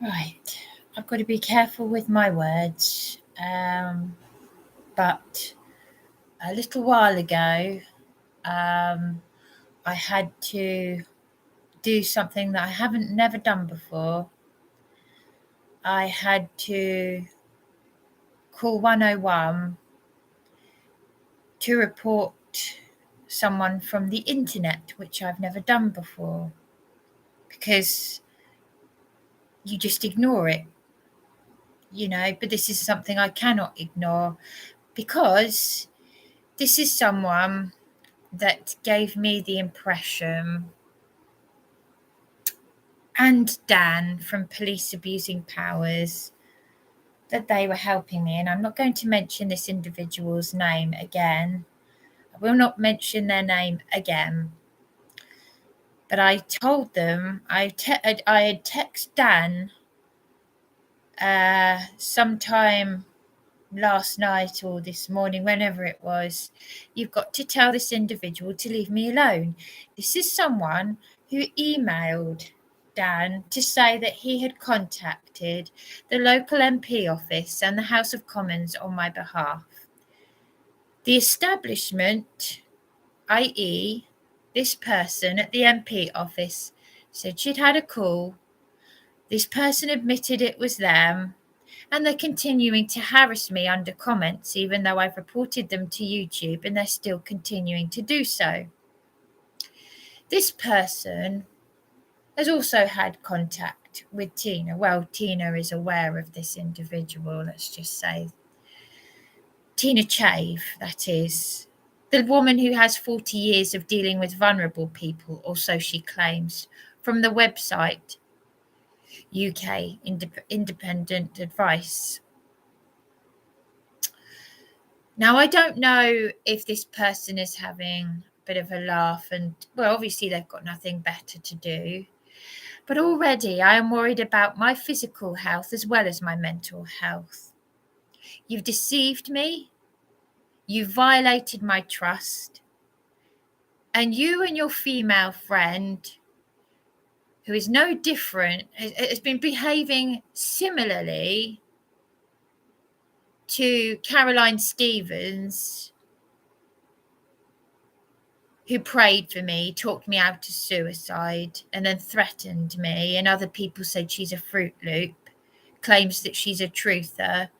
Right, I've got to be careful with my words, but a little while ago, I had to do something that I haven't never done before. I had to call 101 to report someone from the internet, which I've never done before, because you just ignore it, but this is something I cannot ignore, because this is someone that gave me the impression, and Dan from Police Abusing Powers, that they were helping me. And I'm not going to mention this individual's name again. I will not mention their name again. But I told them, I had texted Dan sometime last night or this morning, whenever it was, you've got to tell this individual to leave me alone. This is someone who emailed Dan to say that he had contacted the local MP office and the House of Commons on my behalf. The establishment, i.e. this person at the MP office, said she'd had a call. This person admitted it was them, and they're continuing to harass me under comments, even though I've reported them to YouTube, and they're still continuing to do so. This person has also had contact with Tina. Well, Tina is aware of this individual, let's just say. Tina Chave, that is. The woman who has 40 years of dealing with vulnerable people, or so she claims, from the website UK Independent Advice. Now, I don't know if this person is having a bit of a laugh, and, well, obviously they've got nothing better to do. But already I am worried about my physical health as well as my mental health. You've deceived me. You've violated my trust. And you and your female friend, who is no different, has been behaving similarly to Caroline Stevens, who prayed for me, talked me out of suicide, and then threatened me, and other people said she's a Fruit Loop, claims that she's a truther.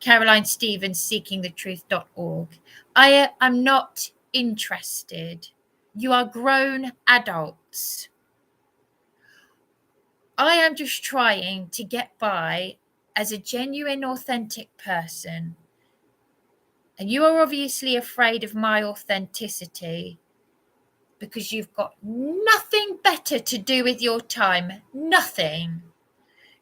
Caroline Stevens, seekingthetruth.org. I am not interested. You are grown adults. I am just trying to get by as a genuine, authentic person. And you are obviously afraid of my authenticity because you've got nothing better to do with your time. Nothing.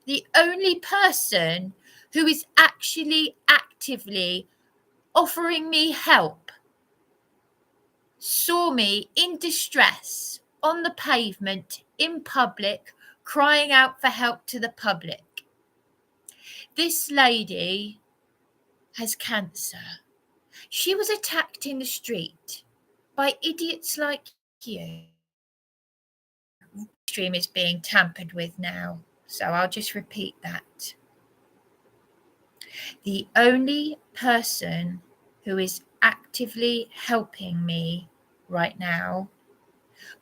The only person who is actually actively offering me help saw me in distress on the pavement in public, crying out for help to the public. This lady has cancer. She was attacked in the street by idiots like you. The stream is being tampered with now, so I'll just repeat that. The only person who is actively helping me right now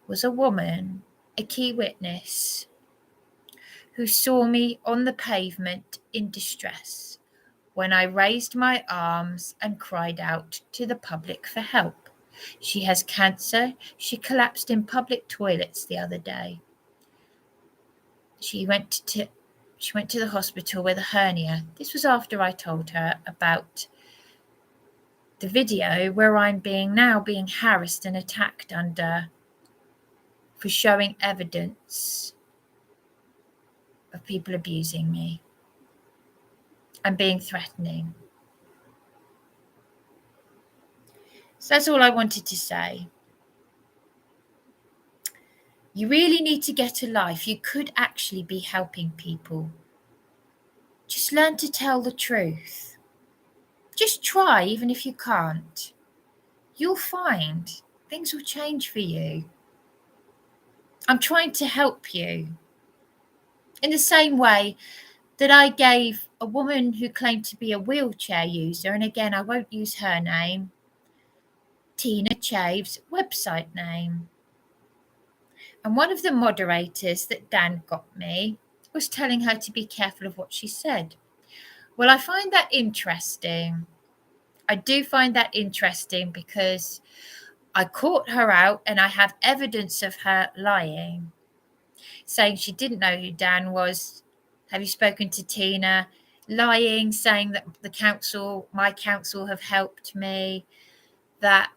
was a woman, a key witness, who saw me on the pavement in distress when I raised my arms and cried out to the public for help. She has cancer. She collapsed in public toilets the other day. She went to the hospital with a hernia. This was after I told her about the video where I'm being harassed and attacked under for showing evidence of people abusing me and being threatening. So that's all I wanted to say. You really need to get a life. You could actually be helping people. Just learn to tell the truth. Just try, even if you can't. You'll find things will change for you. I'm trying to help you. In the same way that I gave a woman who claimed to be a wheelchair user, and again, I won't use her name, Tina Chave's website name. And one of the moderators that Dan got me was telling her to be careful of what she said. Well, I find that interesting. I do find that interesting because I caught her out and I have evidence of her lying, saying she didn't know who Dan was. Have you spoken to Tina? Lying, saying that my council have helped me, that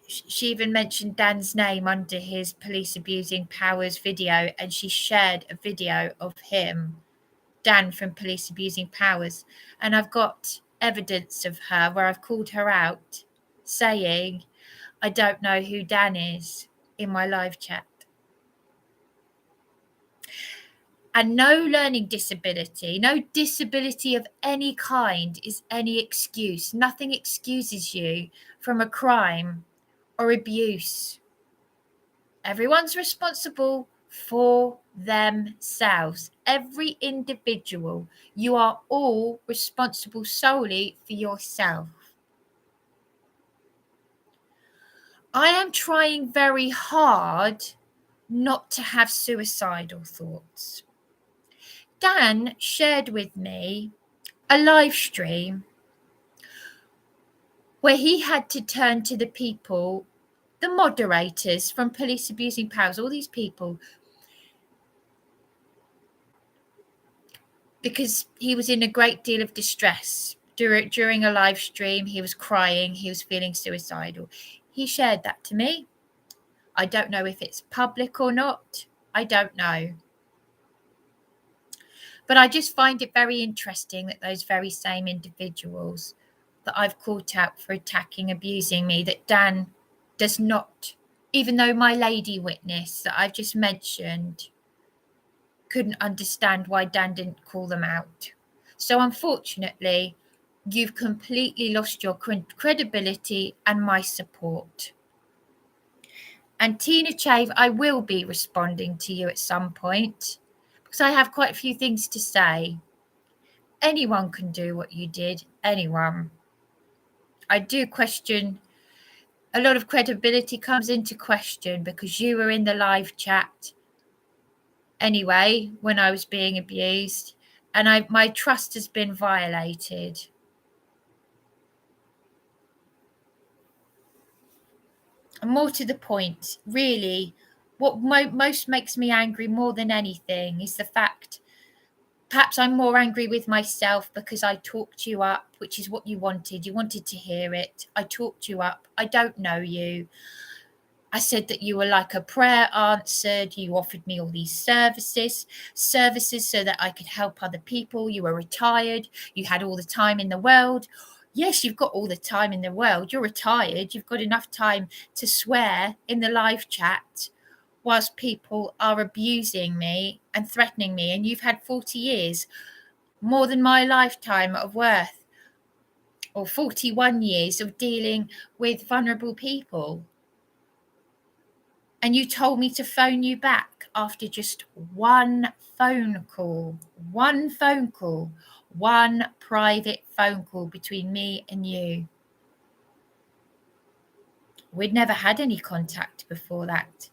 she even mentioned Dan's name under his police abusing powers video, and she shared a video of him, Dan from police abusing powers. And I've got evidence of her where I've called her out saying, I don't know who Dan is, in my live chat. And no learning disability, no disability of any kind is any excuse. Nothing excuses you from a crime or abuse. Everyone's responsible for themselves. Every individual. You are all responsible solely for yourself. I am trying very hard not to have suicidal thoughts. Dan shared with me a live stream where he had to turn to the people, the moderators from Police Abusing Powers, all these people, because he was in a great deal of distress during a live stream. He was crying. He was feeling suicidal. He shared that to me. I don't know if it's public or not. I don't know. But I just find it very interesting that those very same individuals that I've caught out for attacking, abusing me, that Dan does not, even though my lady witness that I've just mentioned couldn't understand why Dan didn't call them out. So unfortunately, you've completely lost your credibility and my support. And Tina Chave, I will be responding to you at some point because I have quite a few things to say. Anyone can do what you did, anyone. I do question, a lot of credibility comes into question because you were in the live chat anyway when I was being abused, and my trust has been violated. And more to the point, really, what most makes me angry more than anything is the fact, perhaps I'm more angry with myself because I talked you up, which is what you wanted. You wanted to hear it. I talked you up. I don't know you. I said that you were like a prayer answered. You offered me all these services so that I could help other people. You were retired. You had all the time in the world. Yes, you've got all the time in the world. You're retired. You've got enough time to swear in the live chat whilst people are abusing me and threatening me. And you've had 40 years, more than my lifetime of worth, or 41 years of dealing with vulnerable people. And you told me to phone you back after just one phone call, one private phone call between me and you. We'd never had any contact before that.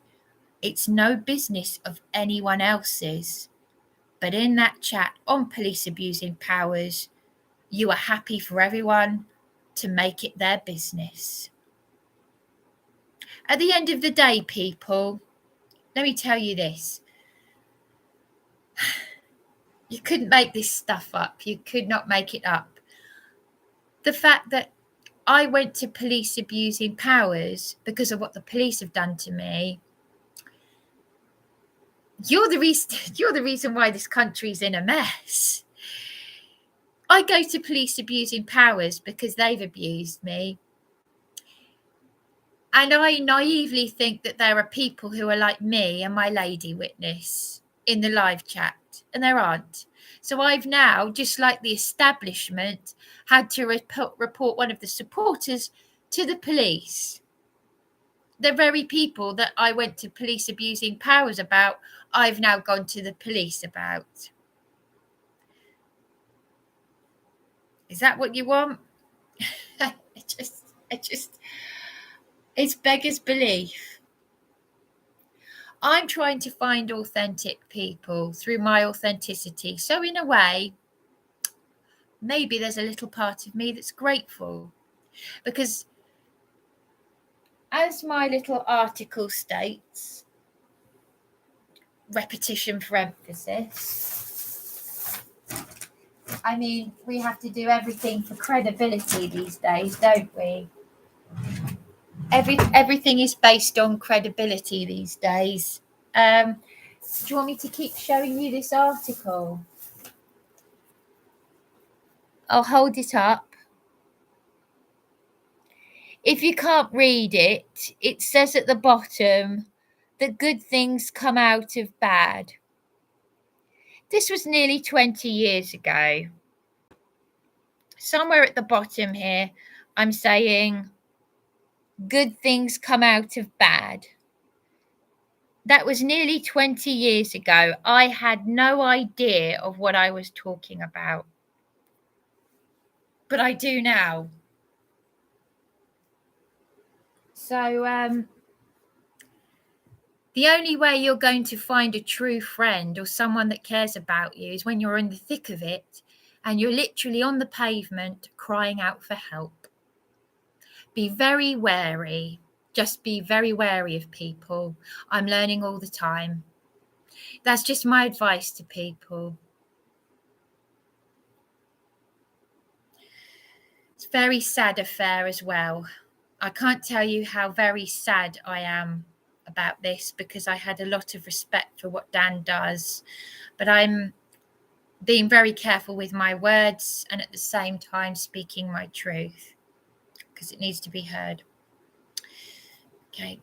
It's no business of anyone else's. But in that chat on Police Abusing Powers, you are happy for everyone to make it their business. At the end of the day, people, let me tell you this. You couldn't make this stuff up. You could not make it up. The fact that I went to Police Abusing Powers because of what the police have done to me, you're the reason why this country's in a mess. I go to Police Abusing Powers because they've abused me. And I naively think that there are people who are like me and my lady witness in the live chat, and there aren't. So I've now, just like the establishment, had to report one of the supporters to the police. the very people that I went to police abusing powers about, I've now gone to the police about. Is that what you want? It's beggars belief. I'm trying to find authentic people through my authenticity. So in a way, maybe there's a little part of me that's grateful, because as my little article states, repetition for emphasis, I mean, we have to do everything for credibility these days, don't we? Everything is based on credibility these days. Do you want me to keep showing you this article? I'll hold it up. If you can't read it, it says at the bottom that good things come out of bad. This was nearly 20 years ago. Somewhere at the bottom here, I'm saying good things come out of bad. That was nearly 20 years ago. I had no idea of what I was talking about. But I do now. So, the only way you're going to find a true friend or someone that cares about you is when you're in the thick of it and you're literally on the pavement crying out for help. Be very wary. Just be very wary of people. I'm learning all the time. That's just my advice to people. It's a very sad affair as well. I can't tell you how very sad I am about this, because I had a lot of respect for what Dan does, but I'm being very careful with my words and at the same time speaking my truth, because it needs to be heard. Okay.